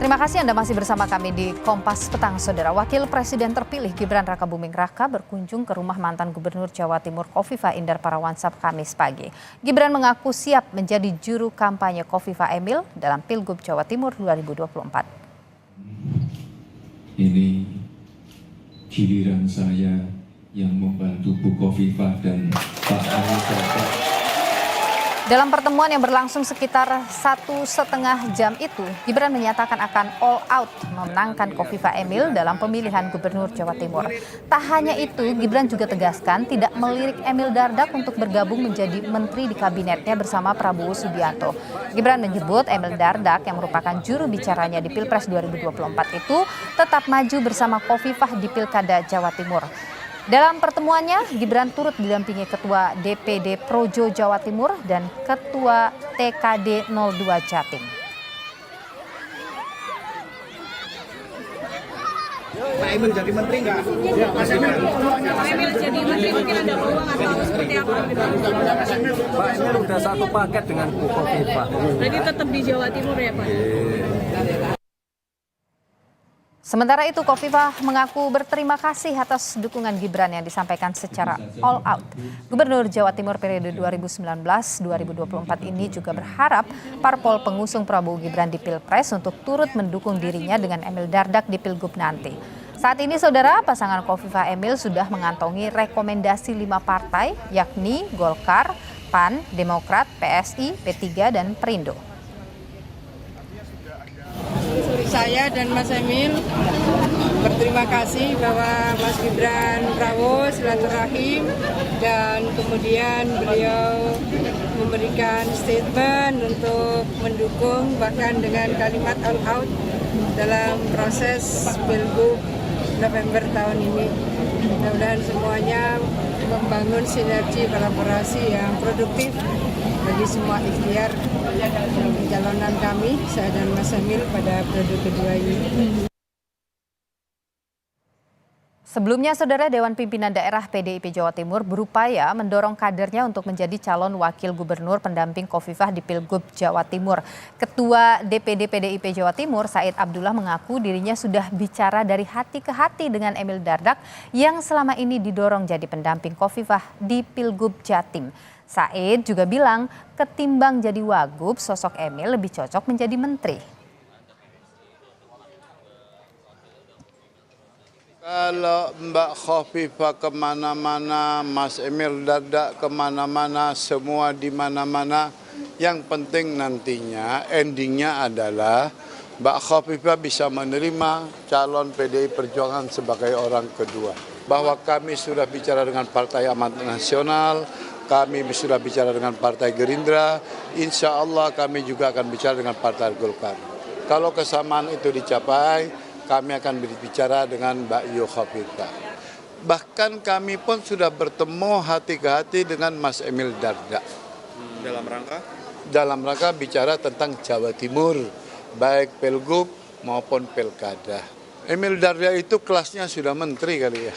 Terima kasih Anda masih bersama kami di Kompas Petang, Saudara. Wakil Presiden terpilih Gibran Rakabuming Raka berkunjung ke rumah mantan Gubernur Jawa Timur Khofifah Indar Parawansa Kamis pagi. Gibran mengaku siap menjadi juru kampanye Khofifah Emil dalam Pilgub Jawa Timur 2024. Ini giliran saya yang membantu Bu Khofifah dan Pak Emil Dardak. Dalam pertemuan yang berlangsung sekitar 1,5 jam itu, Gibran menyatakan akan all out memenangkan Khofifah Emil dalam pemilihan Gubernur Jawa Timur. Tak hanya itu, Gibran juga tegaskan tidak melirik Emil Dardak untuk bergabung menjadi menteri di kabinetnya bersama Prabowo Subianto. Gibran menyebut Emil Dardak yang merupakan juru bicaranya di Pilpres 2024 itu tetap maju bersama Khofifah di Pilkada Jawa Timur. Dalam pertemuannya, Gibran turut didampingi Ketua DPD Projo Jawa Timur dan Ketua TKD 02 Jatim. Pak Emil jadi menteri nggak? Pak Emil jadi menteri mungkin ada peluang atau seperti apa? Pak Emil udah satu paket dengan Bu Khofifah. Jadi tetap di Jawa Timur ya Pak? Sementara itu, Khofifah mengaku berterima kasih atas dukungan Gibran yang disampaikan secara all out. Gubernur Jawa Timur periode 2019-2024 ini juga berharap parpol pengusung Prabowo Gibran di Pilpres untuk turut mendukung dirinya dengan Emil Dardak di Pilgub nanti. Saat ini, Saudara, pasangan Khofifah Emil sudah mengantongi rekomendasi 5 partai, yakni Golkar, PAN, Demokrat, PSI, P3, dan Perindo. Saya dan Mas Emil berterima kasih bahwa Mas Gibran Prabowo silaturahim dan kemudian beliau memberikan statement untuk mendukung bahkan dengan kalimat all out dalam proses Pilgub November tahun ini. Mudah-mudahan semuanya membangun sinergi kolaborasi yang produktif bagi semua ikhtiar pencalonan kami, saya dan Mas Emil pada periode kedua ini. Sebelumnya, Saudara, Dewan Pimpinan Daerah PDIP Jawa Timur berupaya mendorong kadernya untuk menjadi calon wakil gubernur pendamping Khofifah di Pilgub Jawa Timur. Ketua DPD PDIP Jawa Timur, Said Abdullah, mengaku dirinya sudah bicara dari hati ke hati dengan Emil Dardak yang selama ini didorong jadi pendamping Khofifah di Pilgub Jatim. Said juga bilang ketimbang jadi wagub, sosok Emil lebih cocok menjadi menteri. Kalau Mbak Khofifah kemana-mana, Mas Emil Dardak kemana-mana, semua di mana-mana. Yang penting nantinya endingnya adalah Mbak Khofifah bisa menerima calon PDI Perjuangan sebagai orang kedua. Bahwa kami sudah bicara dengan Partai Amanat Nasional, kami sudah bicara dengan Partai Gerindra, insya Allah kami juga akan bicara dengan Partai Golkar. Kalau kesamaan itu dicapai, kami akan berbicara dengan Mbak Khofifah. Bahkan kami pun sudah bertemu hati ke hati dengan Mas Emil Dardak. Dalam rangka? Dalam rangka bicara tentang Jawa Timur, baik Pilgub maupun Pilkada. Emil Dardak itu kelasnya sudah menteri kali ya.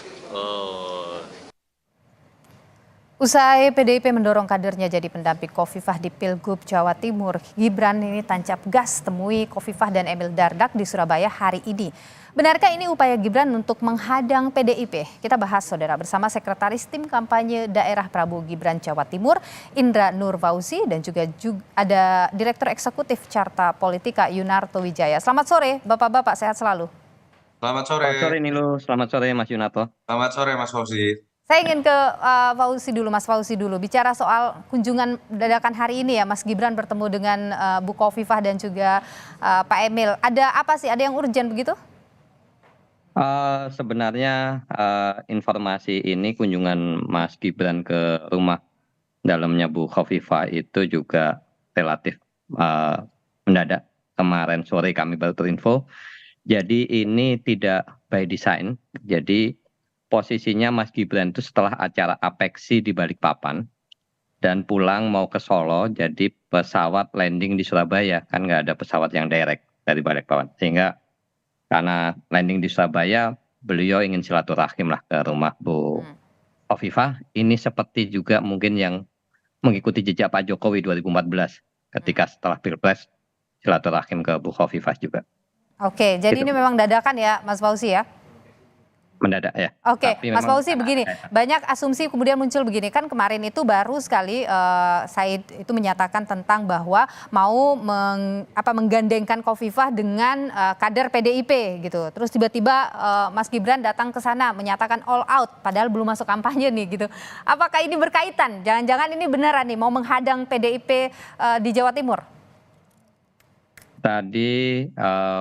Usai PDIP mendorong kadernya jadi pendamping Khofifah di Pilgub Jawa Timur, Gibran ini tancap gas temui Khofifah dan Emil Dardak di Surabaya hari ini. Benarkah ini upaya Gibran untuk menghadang PDIP? Kita bahas, Saudara, bersama Sekretaris Tim Kampanye Daerah Prabowo Gibran Jawa Timur, Indra Nur Fauzi, dan juga ada Direktur Eksekutif Carta Politika, Yunarto Wijaya. Selamat sore, Bapak-Bapak, sehat selalu. Selamat sore. Selamat sore Nilu, selamat sore Mas Yunarto. Selamat sore Mas Fauzi. Saya ingin ke Mas Fauzi dulu. Bicara soal kunjungan dadakan hari ini ya, Mas Gibran bertemu dengan Bu Khofifah dan juga Pak Emil. Ada apa sih? Ada yang urgent begitu? Sebenarnya informasi ini kunjungan Mas Gibran ke rumah dalamnya Bu Khofifah itu juga relatif mendadak. Kemarin sore kami baru terinfo. Jadi ini tidak by design. Jadi posisinya Mas Gibran itu setelah acara Apeksi di Balikpapan dan pulang mau ke Solo, jadi pesawat landing di Surabaya, kan nggak ada pesawat yang direct dari Balikpapan. Sehingga karena landing di Surabaya, beliau ingin silaturahim lah ke rumah Bu Khofifah. Ini seperti juga mungkin yang mengikuti jejak Pak Jokowi 2014 ketika setelah Pilpres silaturahim ke Bu Khofifah juga. Oke, jadi Gitu. ini memang dadakan ya Mas Fauzi ya? Mendadak ya. Oke, Tapi Mas memang Fauzi sangat begini, mendadak. banyak asumsi kemudian muncul begini, kan kemarin itu baru sekali Said itu menyatakan tentang bahwa mau menggandengkan Khofifah dengan kader PDIP gitu. Terus tiba-tiba Mas Gibran datang ke sana menyatakan all out, padahal belum masuk kampanye nih gitu. Apakah ini berkaitan? Jangan-jangan ini beneran nih mau menghadang PDIP di Jawa Timur? Tadi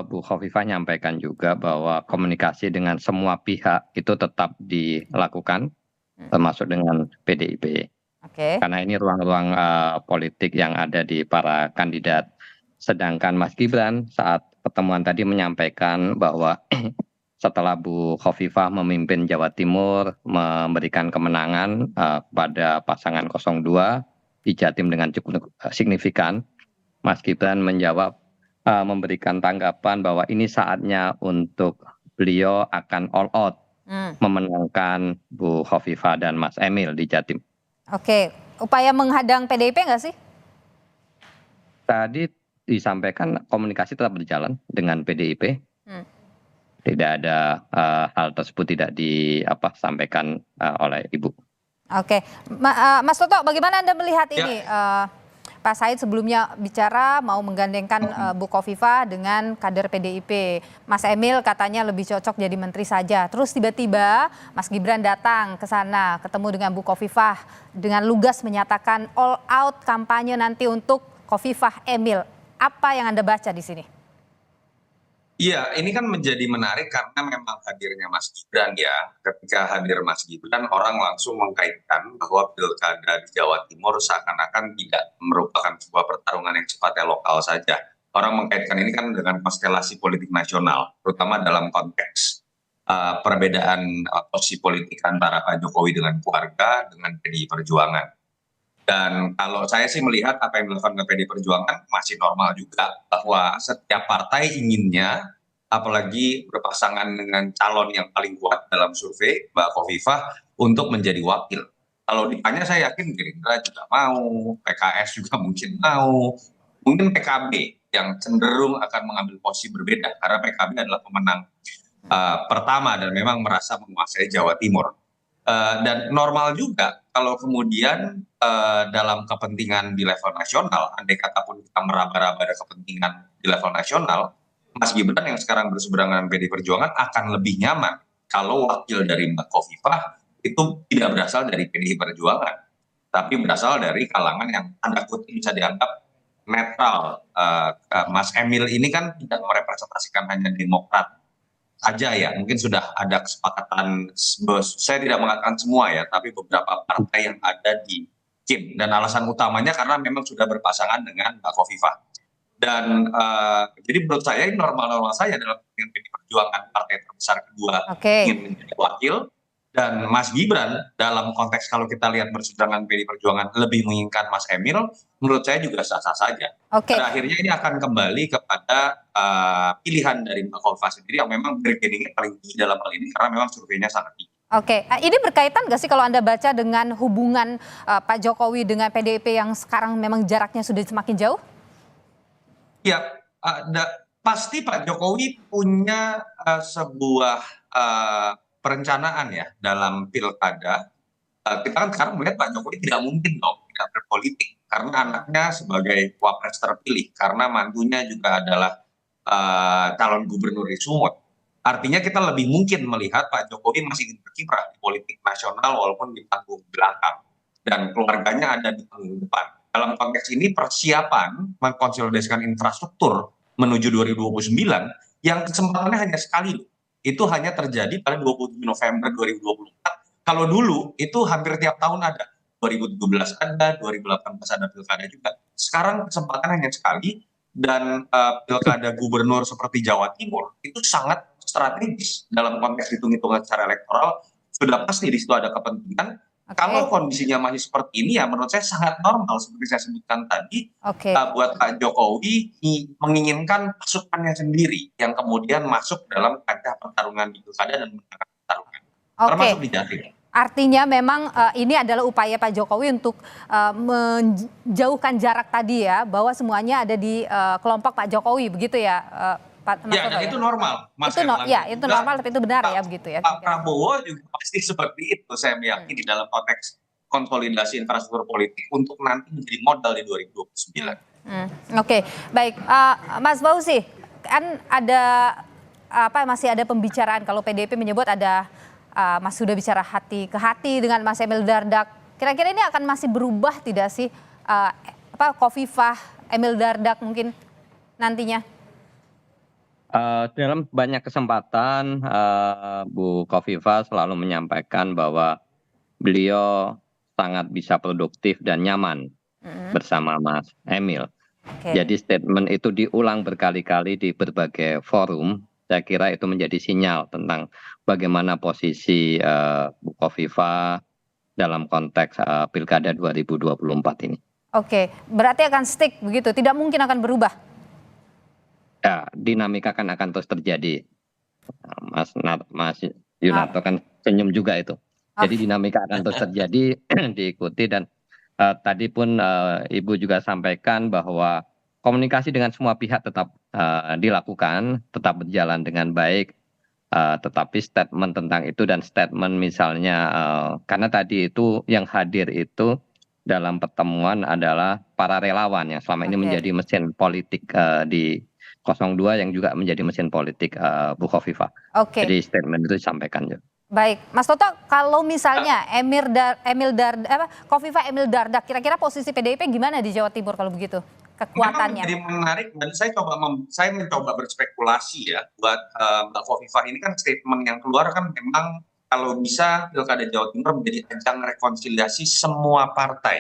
Bu Khofifah nyampaikan juga bahwa komunikasi dengan semua pihak itu tetap dilakukan, termasuk dengan PDIP. Oke. Karena ini ruang-ruang politik yang ada di para kandidat. Sedangkan Mas Gibran saat pertemuan tadi menyampaikan bahwa setelah Bu Khofifah memimpin Jawa Timur, memberikan kemenangan kepada pasangan 02 di Jatim dengan cukup signifikan, Mas Gibran menjawab, memberikan tanggapan bahwa ini saatnya untuk beliau akan all out memenangkan Bu Khofifah dan Mas Emil di Jatim. Oke, upaya menghadang PDIP nggak sih? Tadi disampaikan komunikasi tetap berjalan dengan PDIP. Tidak ada hal tersebut tidak disampaikan oleh Ibu. Oke, Mas Toto, bagaimana Anda melihat ini? Pak Said sebelumnya bicara mau menggandengkan Bu Khofifah dengan kader PDIP. Mas Emil katanya lebih cocok jadi menteri saja. Terus tiba-tiba Mas Gibran datang ke sana, ketemu dengan Bu Khofifah dengan lugas menyatakan all out kampanye nanti untuk Khofifah Emil. Apa yang Anda baca di sini? Iya, ini kan menjadi menarik karena memang hadirnya Mas Gibran ya. Ketika hadir Mas Gibran, orang langsung mengkaitkan bahwa pilkada di Jawa Timur seakan-akan tidak merupakan sebuah pertarungan yang sifatnya lokal saja. Orang mengkaitkan ini kan dengan konstelasi politik nasional, terutama dalam konteks perbedaan posisi politik antara Pak Jokowi dengan keluarga, dengan PDI Perjuangan. Dan kalau saya sih melihat apa yang dilakukan oleh PDI Perjuangan masih normal juga, bahwa setiap partai inginnya, apalagi berpasangan dengan calon yang paling kuat dalam survei, Mbak Khofifah, untuk menjadi wakil. Kalau ditanya saya yakin Gerindra juga mau, PKS juga mungkin mau, mungkin PKB yang cenderung akan mengambil posisi berbeda, karena PKB adalah pemenang pertama dan memang merasa menguasai Jawa Timur. Dan normal juga kalau kemudian dalam kepentingan di level nasional, andai kata pun kita meraba-raba ada kepentingan di level nasional, Mas Gibran yang sekarang berseberangan dengan PDI Perjuangan akan lebih nyaman kalau wakil dari Mbak Khofifah itu tidak berasal dari PDI Perjuangan, tapi berasal dari kalangan yang tanda kutip bisa dianggap netral. Mas Emil ini kan tidak merepresentasikan hanya Demokrat saja ya, mungkin sudah ada kesepakatan, saya tidak mengatakan semua ya, tapi beberapa partai yang ada di Kim, dan alasan utamanya karena memang sudah berpasangan dengan Mbak Khofifah. Dan jadi menurut saya ini normal-normal saja dalam kepentingan PDI Perjuangan, partai terbesar kedua ingin menjadi wakil, dan Mas Gibran dalam konteks kalau kita lihat berseberangan PDI Perjuangan lebih menginginkan Mas Emil, menurut saya juga sah-sah saja. Pada akhirnya ini akan kembali kepada pilihan dari Mbak Khofifah sendiri yang memang bergeningnya paling tinggi dalam hal ini karena memang surveinya sangat tinggi. Oke, ini berkaitan nggak sih kalau Anda baca dengan hubungan Pak Jokowi dengan PDIP yang sekarang memang jaraknya sudah semakin jauh? Ya, pasti Pak Jokowi punya sebuah perencanaan ya dalam pilkada. Kita kan sekarang melihat Pak Jokowi tidak mungkin dong tidak berpolitik karena anaknya sebagai wapres terpilih, karena mantunya juga adalah calon gubernur di Sumut. Artinya kita lebih mungkin melihat Pak Jokowi masih ingin berkiprah di politik nasional walaupun di panggung belakang, dan keluarganya ada di panggung depan. Dalam konteks ini persiapan mengkonsolidasikan infrastruktur menuju 2029 yang kesempatannya hanya sekali. Itu hanya terjadi pada 27 November 2024. Kalau dulu itu hampir tiap tahun ada. 2017 ada, 2018 ada pilkada juga. Sekarang kesempatan hanya sekali, dan pilkada gubernur seperti Jawa Timur itu sangat strategis dalam konteks hitung-hitungan secara elektoral. Sudah pasti di situ ada kepentingan. Kalau kondisinya masih seperti ini ya menurut saya sangat normal seperti saya sebutkan tadi, buat Pak Jokowi menginginkan pasukannya sendiri yang kemudian masuk dalam kancah pertarungan di pilkada dan menangkan pertarungan, termasuk di Jatim. Artinya memang ini adalah upaya Pak Jokowi untuk menjauhkan jarak tadi ya, bahwa semuanya ada di kelompok Pak Jokowi begitu ya Mas Ya, Toto dan ya? itu normal, Mas Itu Erlangga. itu normal, tapi itu benar ya begitu ya? Pak Prabowo juga pasti seperti itu, saya meyakini dalam konteks konsolidasi infrastruktur politik untuk nanti menjadi modal di 2029. Oke, baik. Mas Fauzi, kan ada masih ada pembicaraan kalau PDIP menyebut ada Mas sudah bicara hati ke hati dengan Mas Emil Dardak. Kira-kira ini akan masih berubah tidak sih Khofifah Emil Dardak mungkin nantinya? Dalam banyak kesempatan Bu Khofifah selalu menyampaikan bahwa beliau sangat bisa produktif dan nyaman bersama Mas Emil. Oke. Jadi statement itu diulang berkali-kali di berbagai forum. Saya kira itu menjadi sinyal tentang bagaimana posisi Bu Khofifah dalam konteks Pilkada 2024 ini. Oke, berarti akan stick begitu, tidak mungkin akan berubah. Ya, dinamika akan terus terjadi. Mas Yunarto kan senyum juga itu. Jadi dinamika akan terus terjadi, diikuti dan tadi pun Ibu juga sampaikan bahwa komunikasi dengan semua pihak tetap dilakukan, tetap berjalan dengan baik. Tetapi statement tentang itu dan statement misalnya karena tadi itu yang hadir itu dalam pertemuan adalah para relawan yang selama ini menjadi mesin politik di 02 yang juga menjadi mesin politik Bu Khofifah. Oke. Jadi statement itu disampaikan juga. Baik, Mas Toto, kalau misalnya Khofifah Emil Dardak, kira-kira posisi PDIP gimana di Jawa Timur kalau begitu? Kekuatannya. Memang jadi menarik dan saya mencoba berspekulasi ya buat Mbak Khofifah ini kan statement yang keluar kan memang kalau bisa Pilkada Jawa Timur menjadi ajang rekonsiliasi semua partai.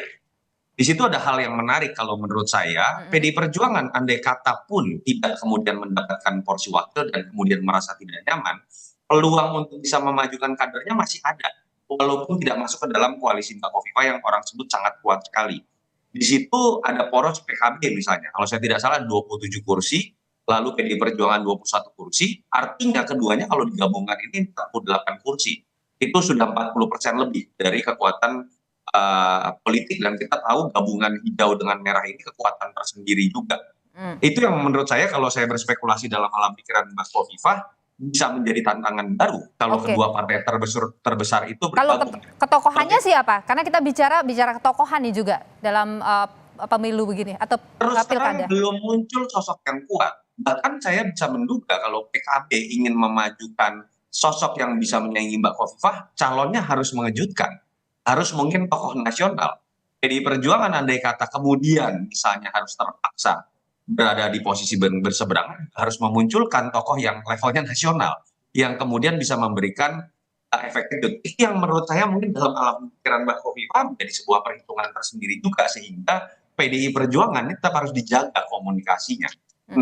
Di situ ada hal yang menarik kalau menurut saya, PDI Perjuangan andai kata pun tidak kemudian mendapatkan porsi wakil dan kemudian merasa tidak nyaman, peluang untuk bisa memajukan kadernya masih ada. Walaupun tidak masuk ke dalam koalisi Mbak Khofifah yang orang sebut sangat kuat sekali. Di situ ada poros PKB misalnya, kalau saya tidak salah 27 kursi, lalu PDI Perjuangan 21 kursi, artinya keduanya kalau digabungkan ini 48 kursi. Itu sudah 40% lebih dari kekuatan politik dan kita tahu gabungan hijau dengan merah ini kekuatan tersendiri juga. Itu yang menurut saya kalau saya berspekulasi dalam alam pikiran Mbak Khofifah bisa menjadi tantangan baru kalau kedua partai terbesar itu Kalau bergabung. ketokohannya siapa? Karena kita bicara ketokohan nih juga dalam pemilu begini atau Terus pilkada. terang belum muncul sosok yang kuat. Bahkan saya bisa menduga kalau PKB ingin memajukan sosok yang bisa menyaingi Mbak Khofifah, calonnya harus mengejutkan. Harus mungkin tokoh nasional. PDI Perjuangan andai kata kemudian misalnya harus terpaksa berada di posisi berseberangan, harus memunculkan tokoh yang levelnya nasional, yang kemudian bisa memberikan efek kejut. Itu yang menurut saya mungkin dalam alam pikiran Mbak Khofifah menjadi sebuah perhitungan tersendiri juga, sehingga PDI Perjuangan ini tetap harus dijaga komunikasinya.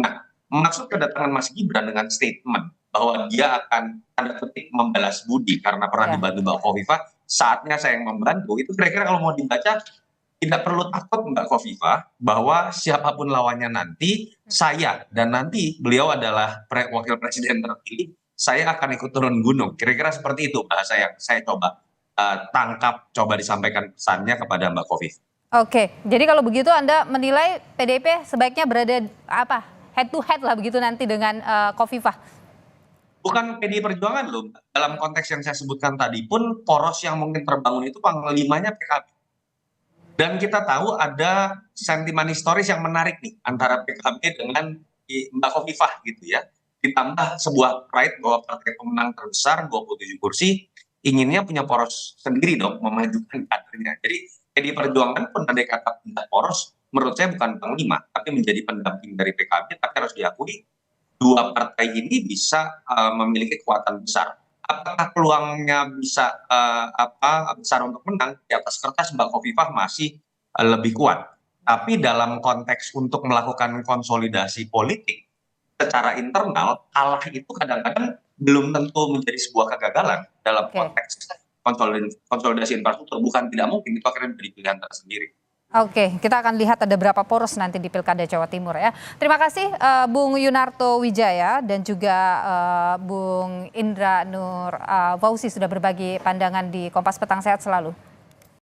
Nah, maksud kedatangan Mas Gibran dengan statement bahwa dia akan tanda petik membalas budi karena pernah dibantu Mbak Khofifah, saatnya saya yang membantu, itu kira-kira kalau mau dibaca tidak perlu takut Mbak Khofifah bahwa siapapun lawannya nanti saya dan nanti beliau adalah wakil presiden terpilih, saya akan ikut turun gunung. Kira-kira seperti itu bahasa yang saya coba tangkap, coba disampaikan pesannya kepada Mbak Khofifah. Oke, jadi kalau begitu Anda menilai PDIP sebaiknya berada head to head lah begitu nanti dengan Khofifah? Bukan PDI Perjuangan loh, dalam konteks yang saya sebutkan tadi pun poros yang mungkin terbangun itu panglimanya PKB. Dan kita tahu ada sentimen historis yang menarik nih antara PKB dengan Mbak Khofifah gitu ya. Ditambah sebuah pride bahwa partai pemenang terbesar 27 kursi inginnya punya poros sendiri dong memajukan kadernya. Jadi PDI Perjuangan pun andai kata pindah poros menurut saya bukan panglima tapi menjadi pendamping dari PKB, tapi harus diakui dua partai ini bisa memiliki kekuatan besar. Apakah peluangnya bisa besar untuk menang? Di atas kertas Mbak Khofifah masih lebih kuat. Tapi dalam konteks untuk melakukan konsolidasi politik secara internal, kalah itu kadang-kadang belum tentu menjadi sebuah kegagalan dalam konteks konsolidasi infrastruktur. Bukan tidak mungkin, itu akhirnya menjadi pilihan tersendiri. Oke, kita akan lihat ada berapa poros nanti di Pilkada Jawa Timur ya. Terima kasih Bung Yunarto Wijaya dan juga Bung Indra Nur Fauzi sudah berbagi pandangan di Kompas Petang. Sehat selalu.